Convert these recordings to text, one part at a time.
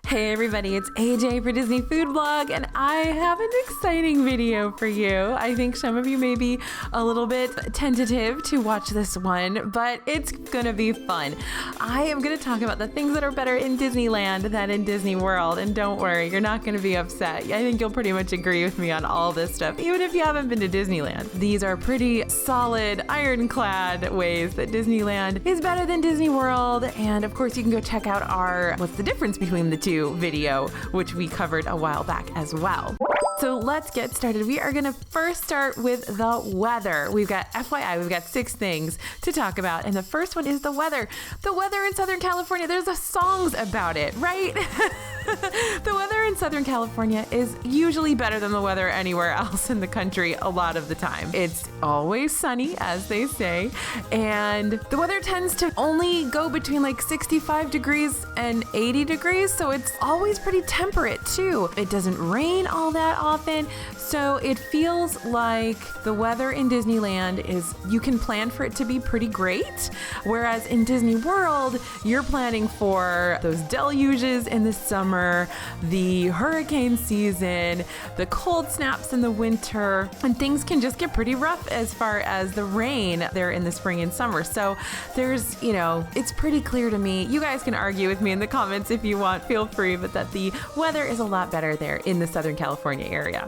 Hey everybody, it's AJ for Disney Food Blog, and I have an exciting video for you. I think some of you may be a little bit tentative to watch this one, but it's gonna be fun. I am gonna talk about the things that are better in Disneyland than in Disney World, and don't worry, you're not gonna be upset. I think you'll pretty much agree with me on all this stuff, even if you haven't been to Disneyland. These are pretty solid, ironclad ways that Disneyland is better than Disney World, and of course you can go check out our What's the Difference Between the Two video, which we covered a while back as well. So let's get started. We are going to first start with the weather. We've got FYI, we've got 6 things to talk about. And the first one is the weather. The weather in Southern California, there's songs about it, right? The weather in Southern California is usually better than the weather anywhere else in the country a lot of the time. It's always sunny, as they say, and the weather tends to only go between like 65 degrees and 80 degrees, so it's always pretty temperate too. It doesn't rain all that often, so it feels like the weather in Disneyland is, you can plan for it to be pretty great, whereas in Disney World, you're planning for those deluges in the summer, the hurricane season, the cold snaps in the winter, and things can just get pretty rough as far as the rain there in the spring and summer. So there's, it's pretty clear to me. You guys can argue with me in the comments if you want, feel free, but that the weather is a lot better there in the Southern California area.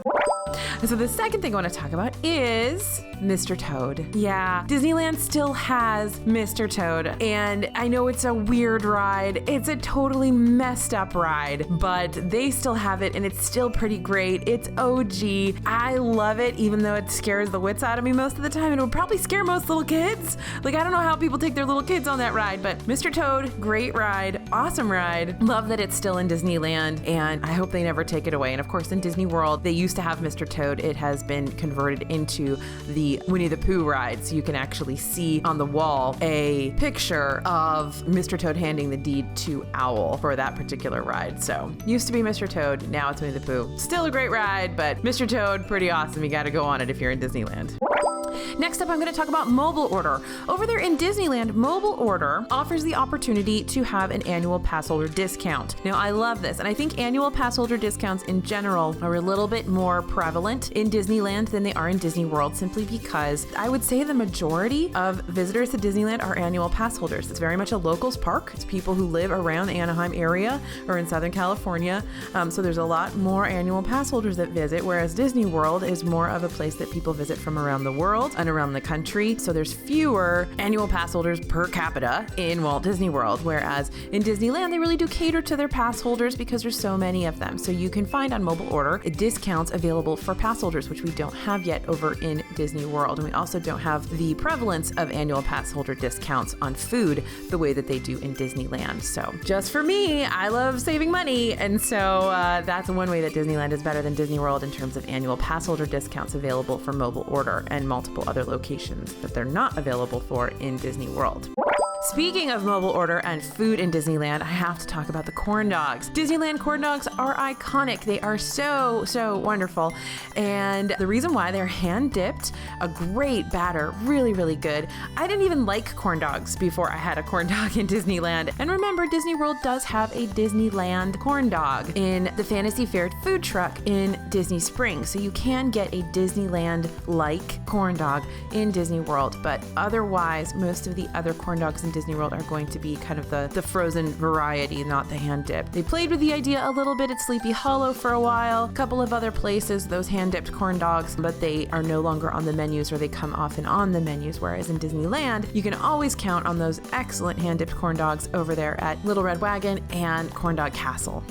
So the second thing I want to talk about is Mr. Toad. Yeah, Disneyland still has Mr. Toad, and I know it's a weird ride. It's a totally messed up ride, but they still have it, and it's still pretty great. It's OG. I love it, even though it scares the wits out of me most of the time, and it would probably scare most little kids. Like, I don't know how people take their little kids on that ride, but Mr. Toad, great ride, awesome ride. Love that it's still in Disneyland, and I hope they never take it away. And of course, in Disney World, they used to have Mr. Toad. It has been converted into the Winnie the Pooh ride, so you can actually see on the wall a picture of Mr. Toad handing the deed to Owl for that particular ride. So used to be Mr. Toad, now it's Winnie the Pooh. Still a great ride, but Mr. Toad, pretty awesome. You got to go on it if you're in Disneyland. Next up, I'm going to talk about Mobile Order. Over there in Disneyland, Mobile Order offers the opportunity to have an annual pass holder discount. Now, I love this, and I think annual pass holder discounts in general are a little bit more prevalent in Disneyland than they are in Disney World, simply because I would say the majority of visitors to Disneyland are annual pass holders. It's very much a locals park. It's people who live around the Anaheim area or in Southern California. So there's a lot more annual pass holders that visit, whereas Disney World is more of a place that people visit from around the world and around the country. So there's fewer annual pass holders per capita in Walt Disney World, whereas in Disneyland, they really do cater to their pass holders because there's so many of them. So you can find on Mobile Order discounts available for pass holders, which we don't have yet over in Disney World. And we also don't have the prevalence of annual pass holder discounts on food the way that they do in Disneyland. So just for me, I love saving money. And so that's one way that Disneyland is better than Disney World in terms of annual pass holder discounts available for Mobile Order and multiple other locations that they're not available for in Disney World. Speaking of Mobile Order and food in Disneyland, I have to talk about the Corndogs. Disneyland Corndogs are iconic. They are so, so wonderful. And the reason why, they're hand dipped, a great batter, really, really good. I didn't even like corn dogs before I had a corn dog in Disneyland. And remember, Disney World does have a Disneyland corn dog in the Fantasy Fair food truck in Disney Springs. So you can get a Disneyland-like corn dog in Disney World. But otherwise, most of the other corn dogs in Disney World are going to be kind of the frozen variety, not the hand dipped. They played with the idea a little bit at Sleepy Hollow for a while, a couple of other places, those hand dipped corn dogs, but they are no longer on the menus, or they come often on the menus, whereas in Disneyland, you can always count on those excellent hand dipped corn dogs over there at Little Red Wagon and Corndog Castle.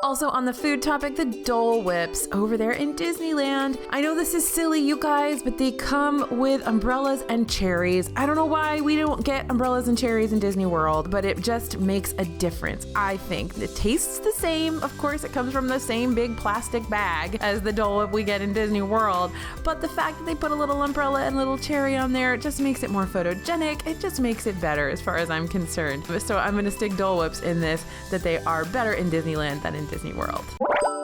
Also on the food topic, the Dole Whips over there in Disneyland. I know this is silly, you guys, but they come with umbrellas and cherries. I don't know why we don't get umbrellas and cherries in Disney World, but it just makes a difference, I think. It tastes the same. Of course, it comes from the same big plastic bag as the Dole Whip we get in Disney World, but the fact that they put a little umbrella and a little cherry on there, it just makes it more photogenic. It just makes it better as far as I'm concerned. So I'm gonna stick Dole Whips in this, that they are better in Disneyland than in Disney World.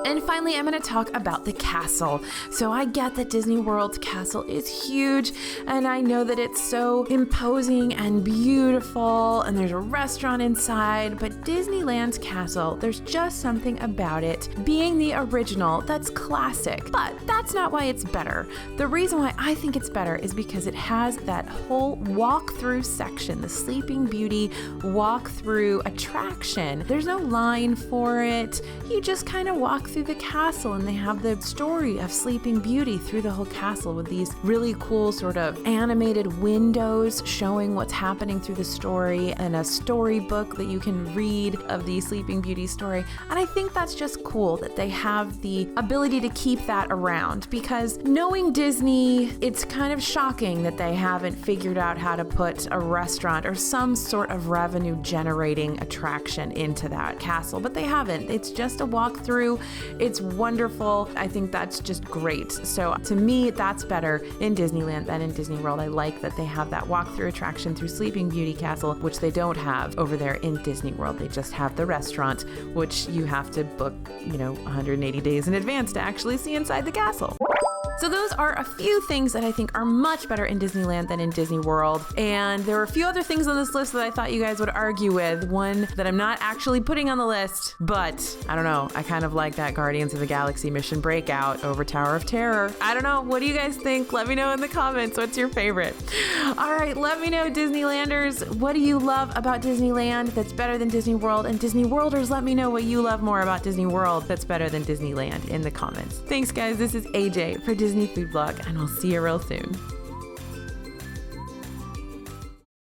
And finally, I'm going to talk about the castle. So I get that Disney World's castle is huge, and I know that it's so imposing and beautiful, and there's a restaurant inside, but Disneyland's castle, there's just something about it being the original that's classic. But that's not why it's better. The reason why I think it's better is because it has that whole walk-through section, the Sleeping Beauty walk-through attraction. There's no line for it. You just kind of walk through the castle, and they have the story of Sleeping Beauty through the whole castle with these really cool sort of animated windows showing what's happening through the story, and a storybook that you can read of the Sleeping Beauty story. And I think that's just cool that they have the ability to keep that around, because knowing Disney, it's kind of shocking that they haven't figured out how to put a restaurant or some sort of revenue generating attraction into that castle, but they haven't. It's just a walkthrough. It's wonderful. I think that's just great. So to me, that's better in Disneyland than in Disney World. I like that they have that walkthrough attraction through Sleeping Beauty Castle, which they don't have over there in Disney World. They just have the restaurant, which you have to book, 180 days in advance to actually see inside the castle. So those are a few things that I think are much better in Disneyland than in Disney World. And there are a few other things on this list that I thought you guys would argue with. One that I'm not actually putting on the list, but I don't know. I kind of like that Guardians of the Galaxy Mission Breakout over Tower of Terror. I don't know. What do you guys think? Let me know in the comments. What's your favorite? All right. Let me know, Disneylanders. What do you love about Disneyland that's better than Disney World? And Disney Worlders, let me know what you love more about Disney World that's better than Disneyland in the comments. Thanks, guys. This is AJ for Disney Food Blog, and I'll see you real soon.